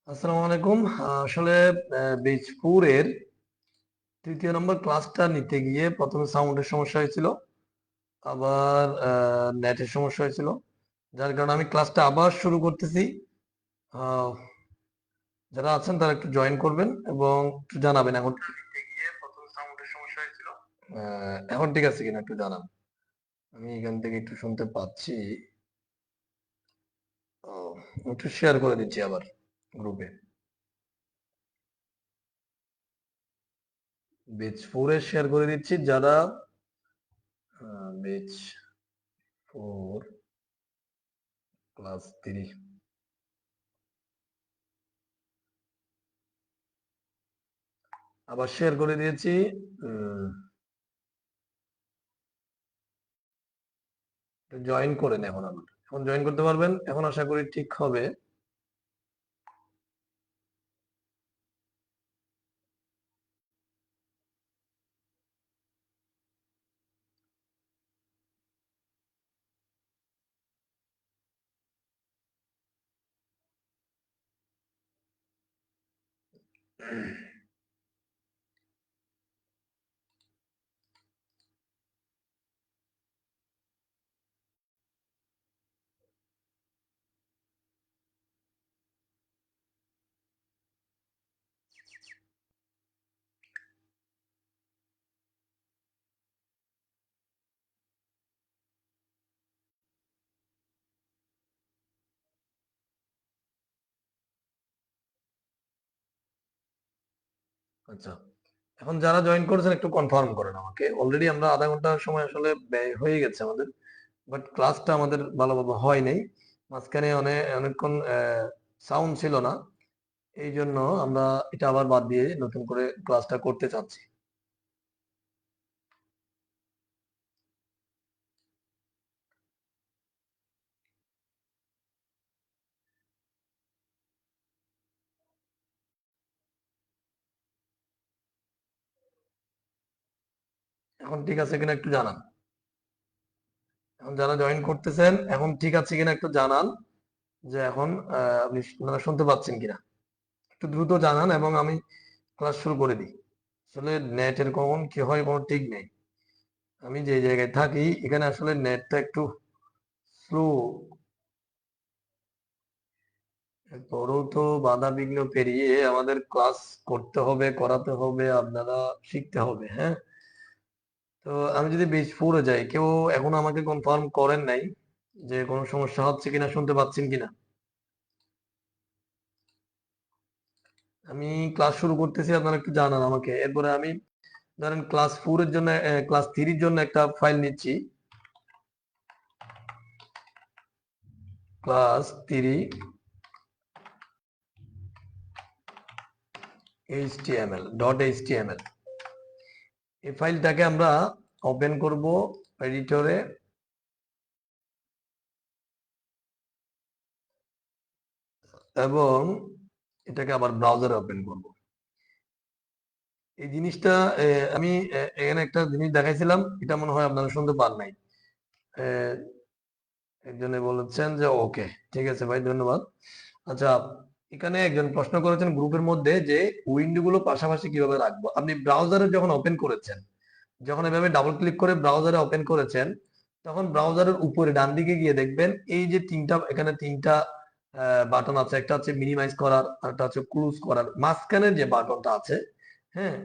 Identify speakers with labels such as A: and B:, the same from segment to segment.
A: আসসালামু আলাইকুম। আসলে বীজপুরের ৩য় নম্বর ক্লাসটা নিতে গিয়ে প্রথমে সাউন্ডের সমস্যা হয়েছিল, আবার নেটের সমস্যা হয়েছিল, যার কারণে আমি ক্লাসটা আবার শুরু করতেছি। আহ, যারা আছেন তারা একটু জয়েন করবেন এবং একটু জানাবেন এখন নিতে গিয়ে প্রথমে সাউন্ডের সমস্যা হয়েছিল। এখন ঠিক আছে কিনা একটু জানান। আমি এখান থেকে একটু শুনতে পাচ্ছি। ও, একটু শেয়ার করে দিচ্ছি আবার গ্রুপে। বীজপুরে শেয়ার করে দিচ্ছি যারা বীজ 4 ক্লাস 3 আবার শেয়ার করে দিয়েছি। জয়েন করেন এখন জয়েন করতে পারবেন, এখন আশা করি ঠিক হবে। আচ্ছা, এখন যারা জয়েন করেছেন একটু কনফার্ম করেন আমাকে। অলরেডি আমরা আধা ঘন্টার সময় আসলে ব্যয় হয়ে গেছে আমাদের, বাট ক্লাসটা আমাদের ভালোভাবে হয় নাই। মাঝখানে অনেকক্ষণ সাউন্ড ছিল না, এই জন্য আমরা এটা আবার বাদ দিয়ে নতুন করে ক্লাসটা করতে চাচ্ছি। এখন ঠিক আছে কিনা একটু জানান। এখন যারা জয়েন করতেছেন এখন ঠিক আছে কিনা একটু জানান, যে এখন আপনারা শুনতে পাচ্ছেন কিনা একটু দ্রুত জানান এবং আমি ক্লাস শুরু করে দিই। আসলে নেটের কখন কি হয় কোনো ঠিক নেই। আমি যে জায়গায় থাকি এখানে আসলে নেটটা একটু স্লো। এরপরেও তো বাধা বিঘ্ন পেরিয়ে আমাদের ক্লাস করতে হবে, করাতে হবে, আপনারা শিখতে হবে। হ্যাঁ, তো আমি যদি বীজপুরে যাই, কেউ এখন আমাকে কনফার্ম করেন নাই যে কোনো সমস্যা হচ্ছে কিনা, শুনতে পাচ্ছেন কিনা। আমি ক্লাস শুরু করতেছি, আপনারা একটু জানান আমাকে। এরপরে আমি ধরেন ক্লাস 4 এর জন্য ক্লাস 3 এর জন্য একটা ফাইল নিচ্ছি। ক্লাস 3 HTML এই ফাইলটাকে আমরা ওপেন করব এডিটরে, এবং এটাকে আবার ব্রাউজারে ওপেন করব। এই জিনিসটা আমি এখানে একটা জিনিস দেখাইছিলাম, এটা মনে হয় আপনারা শুনতে পান নাই। আহ, একজনে বলেছেন যে ওকে, ঠিক আছে ভাই, ধন্যবাদ। আচ্ছা, এখানে একজন প্রশ্ন করেছেন গ্রুপের মধ্যে যে উইন্ডো গুলো পাশাপাশি কিভাবে রাখবো। আপনি ব্রাউজারে যখন ওপেন করেছেন, যখন এভাবে ডাবল ক্লিক করে ব্রাউজারে ওপেন করেছেন, তখন ব্রাউজারের উপরে ডান দিকে গিয়ে দেখবেন এই যে এখানে তিনটা বাটন আছে। একটা হচ্ছে মিনিমাইজ করার, আরেকটা হচ্ছে ক্লোজ করার, মাঝখানে যে বাটনটা আছে, হ্যাঁ,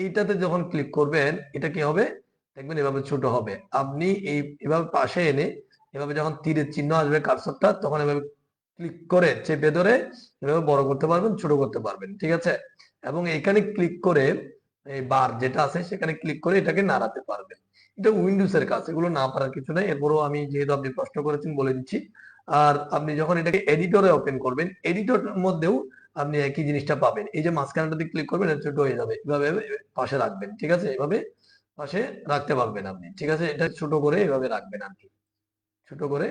A: এইটাতে যখন ক্লিক করবেন এটা কি হবে দেখবেন এভাবে ছোট হবে। আপনি এভাবে পাশে এনে এভাবে যখন তীরের চিহ্ন আসবে কার্সরটা, তখন এভাবে ক্লিক করে চেপে ধরে এভাবে বড় করতে পারবেন, ছোট করতে পারবেন, ঠিক আছে। এবং এখানে ক্লিক করে এই বার যেটা আছে সেখানে ক্লিক করে এটাকে নাড়াতে পারবেন। এটা উইন্ডোজ এর কাজ, এগুলো না পারার কিছু নাই। এরপরও আমি যেহেতু আপনি প্রশ্ন করেছেন বলে দিচ্ছি। আর আপনি যখন এটাকে এডিটরে ওপেন করবেন, এডিটরের মধ্যেও আপনি একই জিনিসটা পাবেন। এই যে মাঝখানটাতে ক্লিক করবেন, এটা ছোট হয়ে যাবে, এভাবে পাশে রাখবেন, ঠিক আছে। এভাবে পাশে রাখতে পারবেন আপনি, ঠিক আছে। এটা ছোট করে এভাবে রাখবেন আর কি, ছোট করে।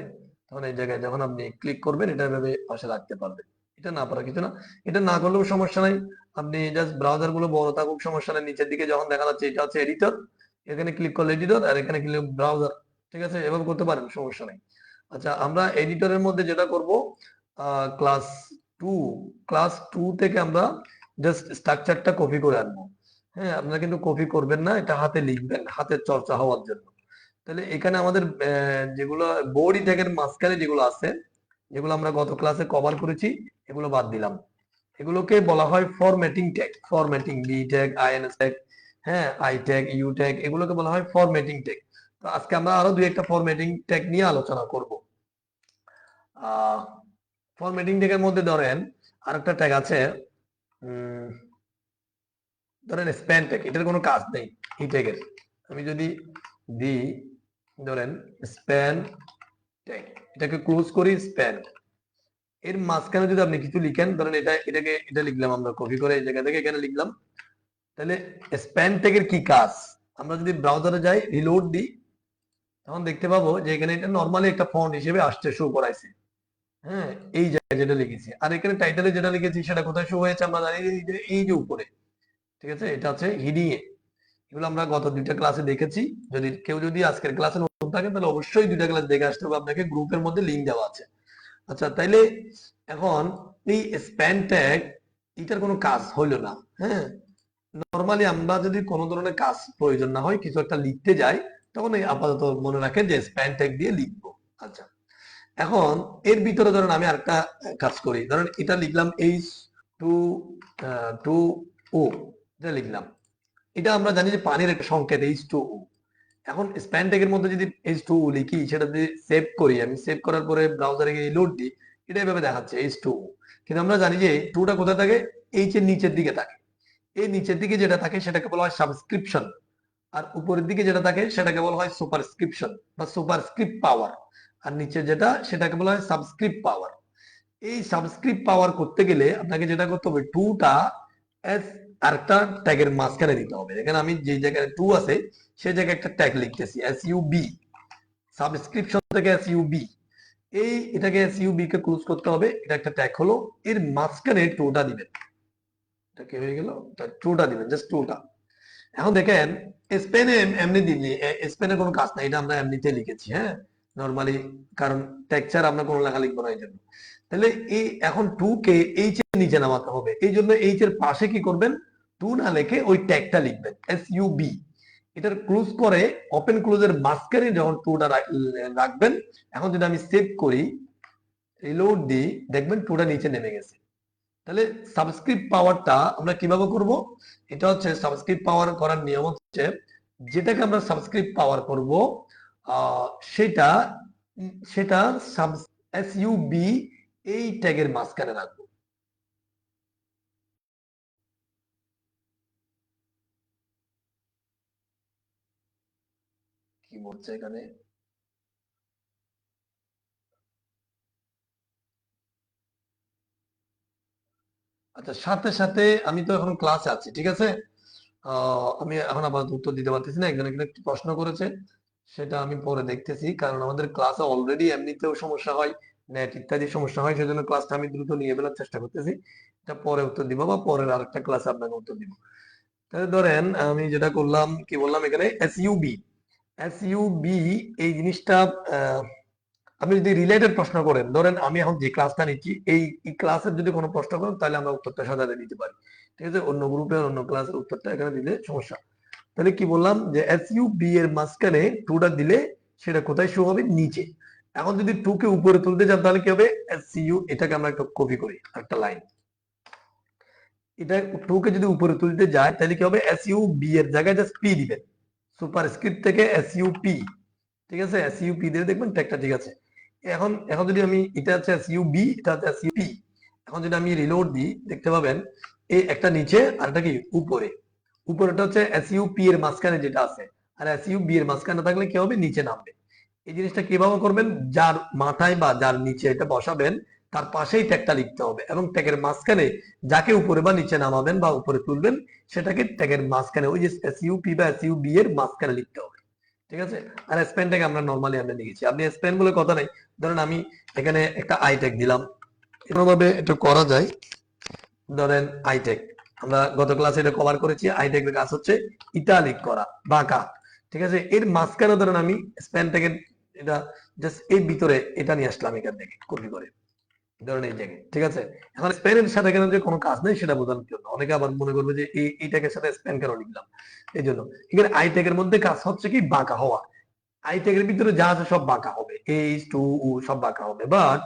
A: তখন এই জায়গায় যখন আপনি ক্লিক করবেন এটা এভাবে পাশে রাখতে পারবেন। এটা না পারা কিছু না, এটা না করলেও সমস্যা নাই। আপনি জাস্ট ব্রাউজার গুলো বড় থাকুক সমস্যা নাই, নিচের দিকে যখন দেখা যাচ্ছে এটা হচ্ছে এডিটর, এখানে ক্লিক করলে এডিটর, আর এখানে ক্লিক ব্রাউজার, ঠিক আছে। এভাবে করতে পারেন, সমস্যা নাই। আচ্ছা, আমরা এডিটরের মধ্যে যেটা করব, ক্লাস টু ক্লাস 2 থেকে আমরা জাস্ট স্ট্রাকচারটা কপি করে আনবো। হ্যাঁ, আপনারা কিন্তু কপি করবেন না, এটা হাতে লিখবেন হাতের চর্চা হওয়ার জন্য। তাহলে এখানে আমাদের যেগুলো বডি ট্যাগের মাঝখানে যেগুলো আছে, যেগুলো আমরা গত ক্লাসে কভার করেছি, এগুলো বাদ দিলাম। এগুলোকে বলা হয় formatting tag. Formatting B tag, INS tag, হ্যাঁ, আই ট্যাগ, ইউ ট্যাগ, এগুলোকে বলা হয় ফরম্যাটিং ট্যাগ। তো আজকে আমরা আরো দুই একটা ফরম্যাটিং ট্যাগ নিয়ে আলোচনা করব। ফরম্যাটিং ট্যাগের মধ্যে ধরেন আরেকটা ট্যাগ আছে, ধরেন স্প্যান ট্যাগ। এটার কোনো কাজ নেই এই ট্যাগের। আমি যদি দিই ধরেন স্প্যান ট্যাগ, এটাকে ক্লোজ করি স্প্যান, এর মাঝখানে যদি আপনি কিছু লিখেন, ধরেন এটা লিখলাম, আমরা কপি করে এই জায়গা থেকে এখানে লিখলাম। তাহলে স্প্যান ট্যাগের কি কাজ? আমরা যদি ব্রাউজারে যাই, রিলোড দিই, তখন দেখতে পাবো যে এখানে এটা নরমালি একটা ফন্ট হিসেবে আসছে, শো করাইছে। হ্যাঁ, এই জায়গায় যেটা লিখেছি, আর এখানে টাইটেলে যেটা লিখেছি সেটা কোথায় শো হয়েছে আমরা জানি, এই যে উপরে। ঠিক আছে, এটা আছে হিডিং এ। এগুলো আমরা গত দুইটা ক্লাসে দেখেছি। যদি আজকের ক্লাসে নতুন থাকে তাহলে অবশ্যই দুইটা ক্লাস দেখে আসতে হবে, আপনাকে গ্রুপের মধ্যে লিংক দেওয়া আছে। আচ্ছা, তাইলে এখন এই স্প্যান ট্যাগ এটার কোনো কাজ হইলো না। হ্যাঁ, নরমালি আমরা যদি কোনো ধরনের কাজ প্রয়োজন না হয়, কিছু একটা লিখতে যাই, তখন এই আপাতত মনে রাখেন যে স্প্যান ট্যাগ দিয়ে লিখবো। আচ্ছা, এখন এর ভিতরে ধরেন আমি আরেকটা কাজ করি, ধরেন এটা লিখলাম এইচ টু টু ও, এটা লিখলাম। এটা আমরা জানি যে পানির একটা সংকেত এইচ টু ও। এখন স্প্যান ট্যাগের মধ্যে যদি এইচ টু ও লিখি, সেটা যদি সেভ করি, আমি সেভ করার পরে ব্রাউজারে গিয়ে লোড দিই, এটা এভাবে দেখাচ্ছে এইচ টু ও। কিন্তু আমরা জানি যে টুটা কোথায় থাকে, এইচ এর নিচের দিকে থাকে। এই নিচের দিকে যেটা থাকে সেটাকে বলা হয় সাবস্ক্রিপশন, আর উপরের দিকে যেটা থাকে সেটাকে বলা হয় সুপারস্ক্রিপশন বা সুপারস্ক্রিপ্ট পাওয়ার, আর নিচে যেটা সেটাকে বলা হয় সাবস্ক্রিপ্ট পাওয়ার। এই সাবস্ক্রিপ্ট পাওয়ার করতে গেলে আপনাকে যেটা করতে হবে, টুটা এস আরেকটা ট্যাগের মাঝখানে দিতে হবে। এখানে আমি যে জায়গায় টু আছে সেই জায়গায় একটা ট্যাগ লিখতেছি, এস ইউ বি, সাবস্ক্রিপশন থেকে এস ইউ বি। এটাকে এস ইউ বি কে ক্লোজ করতে হবে, এটা একটা ট্যাগ হলো। এর মাঝখানে টুটা দিবেন, এটা কি হয়ে গেল, টুটা দিবেন, জাস্ট টুটা। এখন দেখেন স্পেনে এমনি দিলে স্পেনের কোনো কাজ নাই, এটা আমরা এমনিতে লিখেছি। হ্যাঁ, নরমালি, কারণ টেক্সচার আমরা কোনো লেখা লিখবো না এই জন্য। তাহলে এই এখন টু কে এইচ এর নিচে নামাতে হবে, এই জন্য এইচ এর পাশে কি করবেন, টু না লিখে ওই ট্যাগটা লিখবেন এস ইউ বি। এটার ক্লোজ করে ওপেন ক্লোজের মাঝখানে যখন টুটা রাখবেন। এখন যদি আমি সেভ করি, রিলোড দিই, দেখবেন টুটা নিচে নেমে গেছে। তাহলে সাবস্ক্রিপ্ট পাওয়ারটা আমরা কিভাবে করব? এটা হচ্ছে সাবস্ক্রিপ্ট পাওয়ার করার নিয়ম হচ্ছে, যেটাকে আমরা সাবস্ক্রিপ্ট পাওয়ার করব সেটা সেটা এস ইউ বি এই ট্যাগের মাঝখানে রাখবো। কি বলছে এখানে, আচ্ছা, সাথে সাথে আমি তো এখন ক্লাসে আছি, ঠিক আছে। আমি এখন আবার উত্তর দিতে পারতেছি না, একজন একটু প্রশ্ন করেছে, সেটা আমি পরে দেখতেছি, কারণ আমাদের ক্লাসে অলরেডি এমনিতেও সমস্যা হয়, নেট ইত্যাদি সমস্যা হয়, সেজন্য ক্লাসটা আমি দ্রুত নিয়ে ফেলার চেষ্টা করতেছি। এটা পরে উত্তর দিব বা পরের আরেকটা ক্লাসে আপনাকে উত্তর দিব। তাহলে ধরেন আমি যেটা করলাম, কি বললাম এখানে এসইউবি। এসইউবি এই জিনিসটা, আপনি যদি রিলেটেড প্রশ্ন করেন, ধরেন আমি এখন যে ক্লাসটা নিচ্ছি, এই ক্লাসের যদি কোনো প্রশ্ন করেন তাহলে আমরা উত্তরটা সাজাতে দিতে পারি। ঠিক আছে, অন্য গ্রুপে অন্য ক্লাসের উত্তরটা এখানে দিলে সমস্যা। তাহলে কি বললাম যে এস ইউ বি এর মাঝখানে টুটা দিলে সেটা কোথায় শো হবে, নিচে। এখন যদি টু কে উপরে তুলতে চান তাহলে কি হবে, এস ইউ, এটাকে আমরা একটা কপি করি, একটা লাইন, এটা টু কে যদি উপরে তুলতে যায় তাহলে কি হবে, এস ইউ বি এর জায়গায় জাস্ট পি দিবেন, সুপার স্ক্রিপ্ট থেকে এস ইউ পি। ঠিক আছে, এস ইউ পি দিয়ে দেখবেন ট্যাগটা ঠিক আছে। এখন এখন যদি আমি, এটা হচ্ছে এস ইউ বি, এটা হচ্ছে এস ইউ পি। এখন যদি আমি রিলোড দিই, দেখতে পাবেন এই একটা নিচে আর একটা কি উপরে। উপরেটা হচ্ছে এসইউপি এর মাঝখানে যেটা আছে, আর এসইউবি এর মাঝখানে থাকলে কি হবে, নিচে নামবে। এই জিনিসটা কিভাবে করবেন, যার মাথায় বা যার নিচে এটা বসাবেন তার পাশেই ট্যাগটা লিখতে হবে, এবং ট্যাগের মাঝখানে যাকে উপরে বা নিচে নামাবেন বা উপরে তুলবেন সেটাকে ট্যাগের মাঝখানে, ওই যে এসইউপি বা এসইউবি এর মাঝখানে লিখতে হবে। ঠিক আছে, আর স্পেন ট্যাগ আমরা নরমালি আমরা লিখেছি, আপনি স্পেন বলে কথা নাই। ধরেন আমি এখানে একটা আই ট্যাগ দিলাম, এরকমভাবে এটা করা যায়। ধরেন আইটেক, আমরা গত ক্লাসে এটা কভার করেছি, আইটেক এর কাজ হচ্ছে ইটালিক করা, বাঁকা। ঠিক আছে, এর মাঝখানে ধরেন আমি স্প্যান থেকে এটা জাস্ট এই ভিতরে এটা নিয়ে আসলাম, এখান থেকে কপি করে ধরেন এই জায়গায়, ঠিক আছে। এখন স্প্যানের সাথে কেন যে কোনো কাজ নেই সেটা বোঝানোর জন্য অনেকে আবার মনে করবে যে এই ট্যাগের সাথে স্প্যান কেন লিখলাম, এই জন্য এখানে আই ট্যাগের মধ্যে কাজ হচ্ছে কি বাঁকা হওয়া। আই ট্যাগের ভিতরে যা আছে সব বাঁকা হবে, এইচ টু উ সব বাঁকা হবে, বাট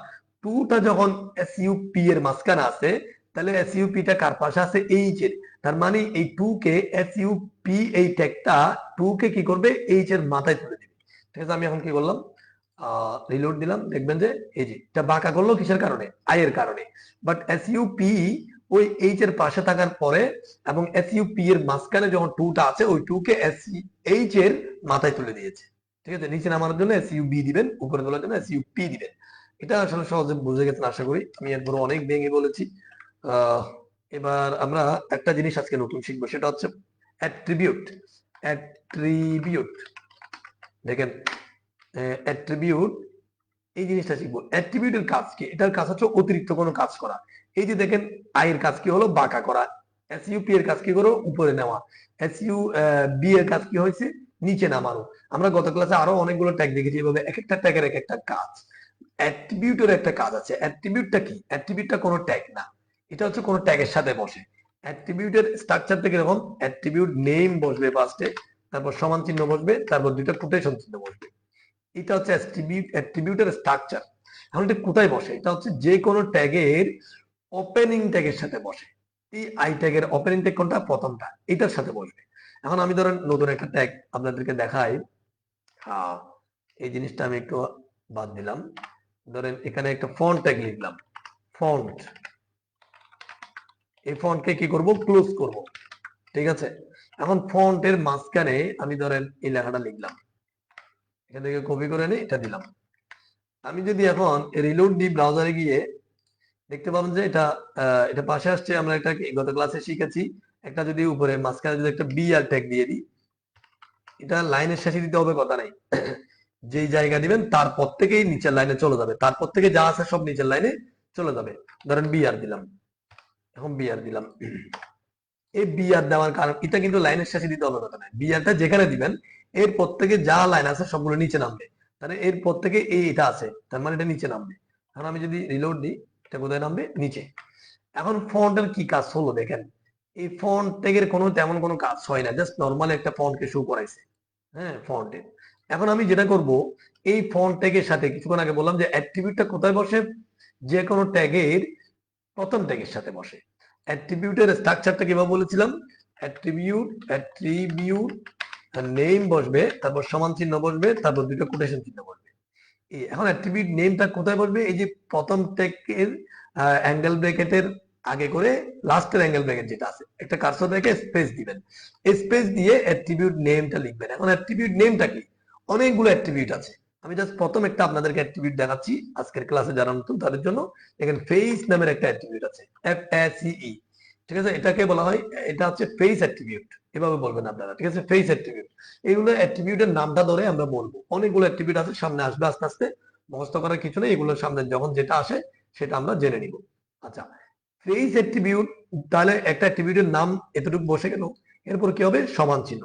A: টুটা যখন এসইউপি এর মাঝখানে আছে, তাহলে এসইউপি টা কার পাশে আছে, এইচ এর। তার মানে এই টু কে এসইউপি এই ট্যাগটা টু কে কি করবে, এইচ এর মাথায় তুলে দিবে। ঠিক আছে, আমি এখন কি করলাম, রিলোড দিলাম, দেখবেন যে এই যে এটা বাঁকা করলো কিসের কারণে, আই এর কারণে। বাট এসইউপি ওই এইচ এর পাশে থাকার পরে এবং এসইউপি এর মাঝখানে যখন টুটা আছে ওই টু কে এইচ এর মাথায় তুলে দিয়েছে। ঠিক আছে, নিচে নামানোর জন্য এসইউবি দিবেন, উপরে তোলার জন্য এসইউপি দিবেন। এটা আসলে সহজে বুঝে গেছেন আশা করি, আমি এরপরে অনেক ভেঙে বলেছি। এবার আমরা একটা জিনিস আজকে নতুন শিখবো, সেটা হচ্ছে অ্যাট্রিবিউট। অ্যাট্রিবিউট দেখেন, অ্যাট্রিবিউট এই জিনিসটা শিখবো। অ্যাট্রিবিউটের কাজ কি, এটার কাজ হচ্ছে অতিরিক্ত কোনো কাজ করা। এই যে দেখেন আই এর কাজ কি হলো, বাঁকা করা। এসইউপি এর কাজ কি করো, উপরে নেওয়া। এসইউ বি এর কাজ কি হয়েছে, নিচে নামানো। আমরা গত ক্লাসে আরো অনেকগুলো ট্যাগ দেখেছি, এভাবে এক একটা ট্যাগের এক একটা কাজ। অ্যাট্রিবিউটের একটা কাজ আছে। অ্যাট্রিবিউটটা কি, অ্যাট্রিবিউটটা কোনো ট্যাগ না, এটা হচ্ছে কোনো ট্যাগের সাথে বসে। অ্যাট্রিবিউটের স্ট্রাকচারটা কিরকম, অ্যাট্রিবিউট নেম বসবে ফার্স্টে, তারপর সমান চিহ্ন বসবে, তারপর দুইটা কোটেশন চিহ্ন বসবে। এটা হচ্ছে অ্যাট্রিবিউটের স্ট্রাকচার। এখন এটা কোথায় বসে, এটা হচ্ছে যে কোনো ট্যাগের ওপেনিং ট্যাগের সাথে বসে। এই আই ট্যাগের ওপেনিং ট্যাগ কোনটা, প্রথমটা, এটার সাথে বসবে। এখন আমি ধরেন নতুন একটা ট্যাগ আপনাদেরকে দেখাই। এই জিনিসটা আমি একটু বাদ দিলাম। ধরেন এখানে একটা ফন্ট ট্যাগ লিখলাম, ফন্ট। এই ফন্টকে কি করব, ক্লোজ করব। ঠিক আছে, এখন ফন্টের মাঝখানে আমি ধরেন এই লেখাটা লিখলাম, এখান থেকে কপি করে নিয়ে এটা দিলাম। আমি যদি এখন রিলোড দিই ব্রাউজারে গিয়ে, দেখতে পাবেন যে এটা পাশে আসছে। আমরা এটা গত ক্লাসে শিখেছি, একটা যদি উপরে মাঝখানে যদি একটা বিআর ট্যাগ দিয়ে দিই, এটা লাইনের শেষে দিতে হবে কথা নাই, যেই জায়গা দিবেন তারপর থেকেই নিচের লাইনে চলে যাবে, তারপর থেকে যা আছে সব নিচের লাইনে চলে যাবে। ধরেন বিআর দিলাম, এখন বিআর দিলাম। এই বিআর দেওয়ার কারণ, এটা কিন্তু লাইনের শেষে দিতে হবে কথা নাই, বিআরটা যেখানে দিবেন এর প্রত্যেকে যা লাইন আছে সবগুলো নিচে নামবে। তাহলে এর প্রত্যেকে এটা আছে, তার মানে এটা নিচে নামবে। এখন আমি যদি রিলোড দিই, এটা কোথায় নামবে, নিচে। এখন ফন্টের কি কাজ হলো দেখেন, এই ফন্ট ট্যাগের কোনো তেমন কোনো কাজ হয় না, জাস্ট নরমাল একটা ফন্টকে শো করাইছে। হ্যাঁ, ফন্টে। এখন আমি যেটা করব, এই ফন্ট ট্যাগের সাথে কিছুক্ষণ আগে বললাম যে অ্যাট্রিবিউটটা কোথায় বসে, যে কোনো ট্যাগের প্রথম ট্যাগের সাথে বসে। অ্যাট্রিবিউটের স্ট্রাকচারটা কিভাবে বলেছিলাম, অ্যাট্রিবিউট নেম বসবে, তারপর সমান চিহ্ন বসবে, তারপর দুটো কোটেশন চিহ্ন বসবে। এখন অ্যাট্রিবিউট নেমটা কোথায় বসবে, এই যে প্রথম ট্যাগের অ্যাঙ্গেল ব্র্যাকেটের আগে করে লাস্টের অ্যাঙ্গেল ব্র্যাকেট যেটা আছে, একটা কার্সর রেখে স্পেস দিবেন, স্পেস দিয়ে অ্যাট্রিবিউট নেমটা লিখবেন। এখন অ্যাট্রিবিউট নেমটা কি, অনেকগুলো অ্যাট্রিবিউট আছে। আমি জাস্ট প্রথম একটা আপনাদেরকে অ্যাট্রিবিউট দেখাচ্ছি আজকের ক্লাসে যারা নতুন তাদের জন্য। এখানে ফেস নামের একটা অ্যাট্রিবিউট আছে, FACE। ঠিক আছে, এটাকে বলা হয়, এটা হচ্ছে ফেস অ্যাট্রিবিউট, এভাবে বলবেন আপনারা। ঠিক আছে, ফেস অ্যাট্রিবিউট। এইগুলো অ্যাট্রিবিউটের নামটা ধরে আমরা বলবো, অনেকগুলো অ্যাট্রিবিউট আছে, সামনে আসবে আস্তে আস্তে, মুখস্থ করার কিছু নেই, এগুলোর সামনে যখন যেটা আসে সেটা আমরা জেনে নিব। আচ্ছা, ফেস অ্যাট্রিবিউট, তাহলে একটা অ্যাট্রিবিউটের নাম এতটুকু বসে গেল, এরপর কি হবে, সমান চিহ্ন।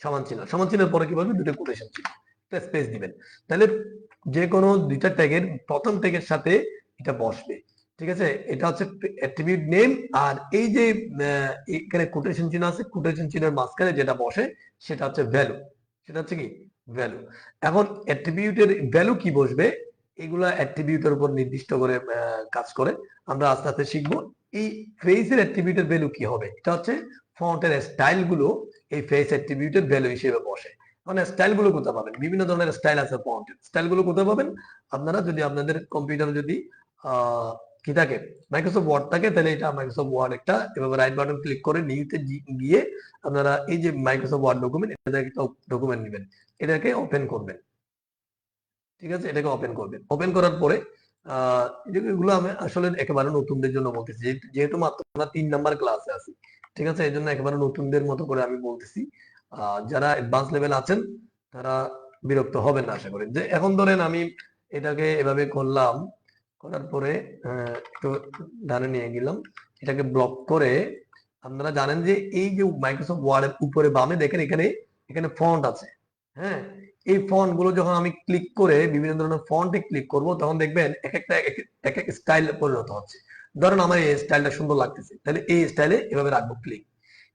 A: সমান চিহ্ন, সমান চিহ্নের পরে কি বলবে, দুটো কোটেশন চিহ্ন, একটা স্পেস দিবেন। তাহলে যে কোনো দুইটা ট্যাগের প্রথম ট্যাগের সাথে এটা বসবে। ঠিক আছে, এটা হচ্ছে অ্যাট্রিবিউট নেম। আর এই যে এখানে কোটেশন চিহ্ন আছে, কোটেশন চিহ্নের মাঝখানে যেটা বসে সেটা হচ্ছে ভ্যালু, সেটা হচ্ছে কি, ভ্যালু। এখন অ্যাট্রিবিউটের ভ্যালু কি বসবে, এগুলা অ্যাট্রিবিউটের উপর নির্দিষ্ট করে কাজ করে, আমরা আস্তে আস্তে শিখবো। এই ফেসের অ্যাট্রিবিউটের ভ্যালু কি হবে, এটা হচ্ছে ফন্টের স্টাইল গুলো এই ফেস অ্যাট্রিবিউটের ভ্যালু হিসেবে বসে। মানে স্টাইল গুলো কোথায় পাবেন, বিভিন্ন ধরনের স্টাইল আছে ফন্টের, স্টাইল গুলো কোথায় পাবেন, আপনারা যদি আপনাদের কম্পিউটারে যদি কি থাকে, মাইক্রোসফট ওয়ার্ড থাকে, তাহলে এটা মাইক্রোসফট ওয়ার্ড একটা এভাবে রাইট বাটন ক্লিক করে নিউতে গিয়ে আপনারা এই যে মাইক্রোসফট ওয়ার্ড ডকুমেন্ট, এটা একটা ডকুমেন্ট নেবেন, এটাকে ওপেন করবেন। ঠিক আছে, এটাকে ওপেন করবেন, ওপেন করার পরে এগুলো আমি আসলে একেবারে নতুনদের জন্য বলতেছি, যেহেতু মাত্র আমরা 3 নাম্বার ক্লাসে আছি। ঠিক আছে, এই জন্য একেবারে নতুনদের মতো করে আমি বলতেছি। যারা অ্যাডভান্স লেভেল আছেন তারা বিরক্ত হবেন না আশা করি। যে এখন ধরেন আমি এটাকে এভাবে করলাম, করার পরে একটু ডানে নিয়ে গেলাম, এটাকে ব্লক করে, আপনারা জানেন যে এই যে মাইক্রোসফট ওয়ার্ডের উপরে বামে দেখেন এখানে এখানে ফন্ট আছে। হ্যাঁ, এই ফন্ট গুলো যখন আমি ক্লিক করে বিভিন্ন ধরনের ফন্টে ক্লিক করব, তখন দেখবেন এক এক স্টাইল পরিণত হচ্ছে। ধরেন আমার এই স্টাইলটা সুন্দর লাগতেছে, তাহলে এই স্টাইলে এভাবে রাখবো, ক্লিক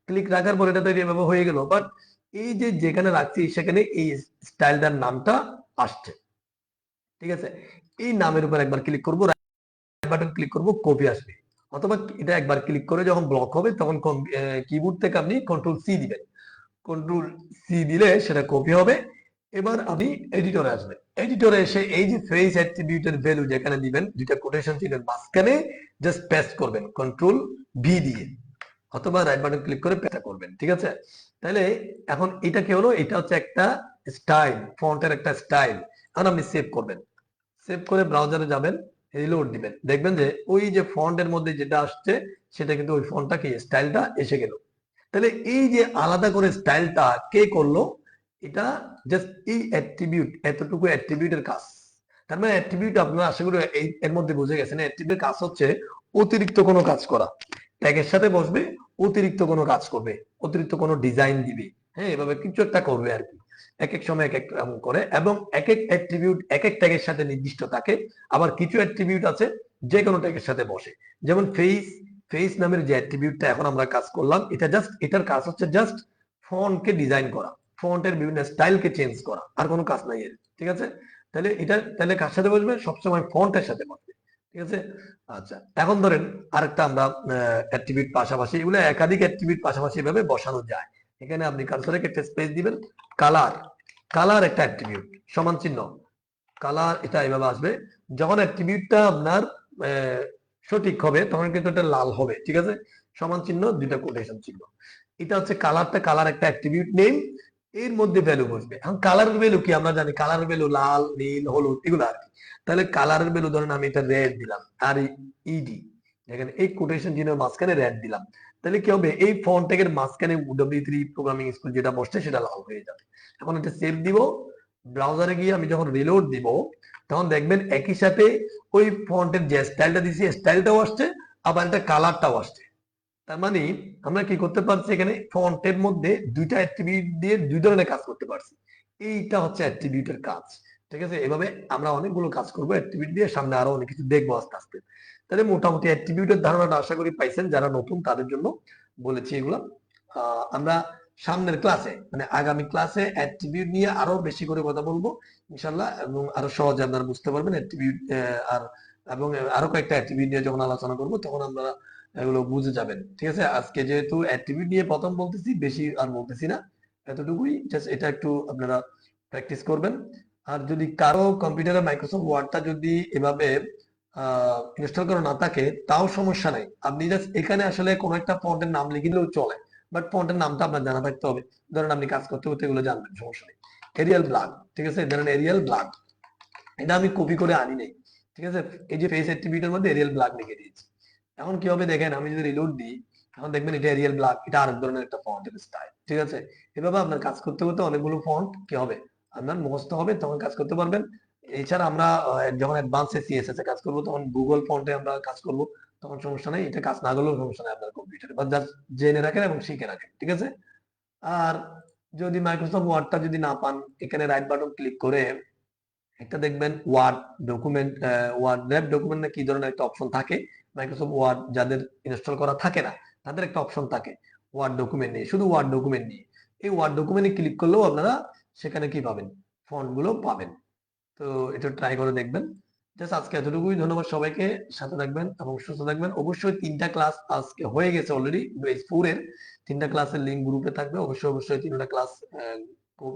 A: ক্লিক রাখার পর এটা তো এভাবে হয়ে গেল। বাট এই যে যেখানে রাখছি সেখানে এই স্টাইলটার নামটা আসছে, ঠিক আছে। এই নামের উপর একবার ক্লিক করবো, রাইট বাটন ক্লিক করবো, কপি আসবে। অথবা এটা একবার ক্লিক করে যখন ব্লক হবে তখন কিবোর্ড থেকে আপনি কন্ট্রোল সি দিবেন, কন্ট্রোল সি দিলে সেটা কপি হবে। এবার আপনি এডিটরে আসবেন, এডিটরে এসে এই যে ফেস অ্যাট্রিবিউটের ভ্যালু যেখানে দিবেন, দুইটা কোটেশন চিহ্নের মাঝখানে জাস্ট পেস্ট করবেন কন্ট্রোল ভি দিয়ে, অথবা রাইট বাটন ক্লিক করে পেস্ট করবেন, ঠিক আছে। তাহলে এখন এটা কি হলো, এটা হচ্ছে একটা স্টাইল, ফন্টের একটা স্টাইল। এখন আপনি সেভ করবেন, সেভ করে ব্রাউজারে যাবেন, রিলোড দিবেন, দেখবেন যে ওই যে ফন্টের মধ্যে যেটা আসছে সেটা কিন্তু ওই ফন্টটা কি স্টাইলটা এসে গেল। তাহলে এই যে আলাদা করে স্টাইলটা কে করলো, এটা জাস্ট এই অ্যাট্রিবিউট, এতটুকু অ্যাট্রিবিউটের কাজ। তার মানে অ্যাট্রিবিউট আপনারা আশা করি এর মধ্যে বুঝে গেছেন, অ্যাট্রিবিউটের কাজ হচ্ছে অতিরিক্ত কোনো কাজ করা, ট্যাগের সাথে বসবে, অতিরিক্ত কোনো কাজ করবে, অতিরিক্ত কোনো ডিজাইন দিবে, হ্যাঁ এভাবে কিছু একটা করবে আর কি, এক এক সময় এক এক রকম করে। এবং এক এক অ্যাট্রিবিউট এক এক ট্যাগের সাথে নির্দিষ্ট থাকে। আবার কিছু অ্যাট্রিবিউট আছে যে কোনো ট্যাগের সাথে বসে, যেমন ফেস, ফেস নামের যে অ্যাট্রিবিউটটা এখন আমরা কাজ করলাম, এটা জাস্ট, এটার কাজ হচ্ছে জাস্ট ফন্টকে ডিজাইন করা, ফন্টের বিভিন্ন স্টাইলকে চেঞ্জ করা, আর কোনো কাজ নাই এর, ঠিক আছে। তাহলে এটা তাহলে কার সাথে বসবে, সবসময় ফন্টের সাথে বসবে, ঠিক আছে। আচ্ছা, এখন ধরেন আরেকটা আমরা অ্যাট্রিবিউট পাশাপাশি, এগুলো একাধিক অ্যাট্রিবিউট পাশাপাশি এভাবে বসানো যায়। এখানে আপনি কার্সরে একটা স্পেস দিবেন, কালার, কালার একটা অ্যাট্রিবিউট, সমান চিহ্ন কালার, এটা এভাবে আসবে। যখন অ্যাট্রিবিউটটা আপনার সঠিক হবে তখন কিন্তু এটা লাল হবে, ঠিক আছে, সমান চিহ্ন দুইটা কোটেশন চিহ্ন। এটা হচ্ছে কালারটা, কালার একটা অ্যাট্রিবিউট নেম, এর মধ্যে ভ্যালু বসবে। এখন কালারের ভ্যালু কি আমরা জানি, কালারের ভ্যালু লাল, নীল, হলুদ, এগুলো আর কি। তাহলে কালারের ভ্যালু ধরেন আমি এটা রেড দিলাম, আর ইডি, দেখেন এই কোটেশন চিহ্নের মাঝখানে রেড দিলাম, তাহলে কি হবে, এই ফন্ট ট্যাগের মাঝখানে W3 প্রোগ্রামিং স্কুল যেটা বসছে সেটা লাল হয়ে যাবে। এখন এটা সেভ দিব, ব্রাউজারে গিয়ে আমি যখন রিলোড দিব তখন দেখবেন একই সাথে ওই ফন্টের যে স্টাইলটা দিছি স্টাইলটাও আসছে, আবার এটা কালারটাও আসছে। তার মানে আমরা কি করতে পারছি, এখানে ফন্টের মধ্যে দুইটা অ্যাট্রিবিউট দিয়ে দুই ধরনের কাজ করতে পারছি। এইটা হচ্ছে অ্যাট্রিবিউটের কাজ, ঠিক আছে। এভাবে আমরা অনেকগুলো কাজ করবো অ্যাট্রিবিউট দিয়ে, সামনে আরো অনেক কিছু দেখবো আস্তে আস্তে। তাহলে মোটামুটি অ্যাট্রিবিউটের ধারণাটা আশা করি পাইছেন, যারা নতুন তাদের জন্য বলেছি এগুলো। আমরা সামনের ক্লাসে মানে আগামী ক্লাসে অ্যাট্রিবিউট নিয়ে আরো বেশি করে কথা বলবো ইনশাল্লাহ, এবং আরো সহজে আপনারা বুঝতে পারবেন অ্যাট্রিবিউট। আর এবং আরো কয়েকটা অ্যাট্রিবিউট নিয়ে যখন আলোচনা করবো তখন আমরা এগুলো বুঝে যাবেন, ঠিক আছে। আজকে যেহেতু অ্যাট্রিবিউট নিয়ে প্রথম বলতেছি, বেশি আর বলতেছি না, এতটুকুই, জাস্ট এটা একটু আপনারা প্র্যাকটিস করবেন। আর যদি কারো কম্পিউটারে মাইক্রোসফট ওয়ার্ডটা যদি এভাবে ইনস্টল করা না থাকে তাও সমস্যা নাই, আপনি জাস্ট এখানে আসলে কোনো একটা ফন্টের নাম লিখে দিলেও চলে, বাট ফন্টের নামটা আপনার জানা থাকতে হবে। ধরেন আপনি কাজ করতে করতে এগুলো জানবেন, সমস্যা নেই। এরিয়াল ব্ল্যাক, ঠিক আছে, ধরেন এরিয়াল ব্ল্যাক, এটা আমি কপি করে আনি নাই, ঠিক আছে। এই যে ফেস অ্যাট্রিবিউটের মধ্যে এরিয়াল ব্ল্যাক লিখে দিয়েছি। এখন কি হবে দেখেন, আমি যদি রিলোড দিই এখন দেখবেন এটা এরিয়াল ব্ল্যাক, এটা আরেক ধরনের একটা ফন্টের স্টাইল, ঠিক আছে। এভাবে আপনার কাজ করতে করতে অনেকগুলো ফন্ট কি হবে আপনার মুখস্থ হবে, তখন কাজ করতে পারবেন। এছাড়া আমরা যখন অ্যাডভান্স সিএসএস এ কাজ করব তখন গুগল ফন্টে আমরা কাজ করব, তখন সমস্যা নেই, এটা কাজ না করলেও সমস্যা নেই আপনার কম্পিউটারে, বা জাস্ট জেনে রাখেন এবং শিখে রাখেন, ঠিক আছে। আর যদি মাইক্রোসফট ওয়ার্ডটা যদি না পান, এখানে রাইট বাটন ক্লিক করে একটা দেখবেন word document, word wrap document না কি ধরনের একটা অপশন থাকে। মাইক্রোসফট ওয়ার্ড যাদের ইনস্টল করা থাকে না তাদের একটা অপশন থাকে ওয়ার্ড ডকুমেন্ট নিয়ে, শুধু ওয়ার্ড ডকুমেন্ট নিয়ে। এই ওয়ার্ড ডকুমেন্টে ক্লিক করলেও আপনারা সেখানে কি পাবেন, ফন্ট গুলো পাবেন। তো এটা ট্রাই করে দেখবেন। জাস্ট আজকে এতটুকুই, ধন্যবাদ সবাইকে, সাথে থাকবেন এবং সুস্থ থাকবেন। অবশ্যই 3টা ক্লাস আজকে হয়ে গেছে অলরেডি, বেস 4 এর 3টা ক্লাসের লিংক গ্রুপে থাকবে, অবশ্যই অবশ্যই 3টা ক্লাস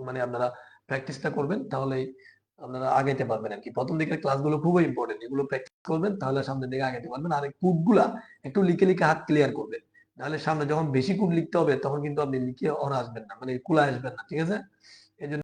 A: মানে আপনারা প্র্যাকটিসটা করবেন, তাহলেই আপনারা আগাইতে পারবেন আর কি। প্রথম দিকের ক্লাসগুলো খুবই ইম্পর্টেন্ট, এগুলো প্র্যাকটিস করবেন তাহলে সামনের দিকে আগাইতে পারবেন। আর এই কোডগুলা একটু লিখে লিখে হাত ক্লিয়ার করবেন, নাহলে সামনে যখন বেশি কোড লিখতে হবে তখন কিন্তু আপনি লিখে অন আসবেন না, মানে কুলা আসবেন না, ঠিক আছে। এই জন্য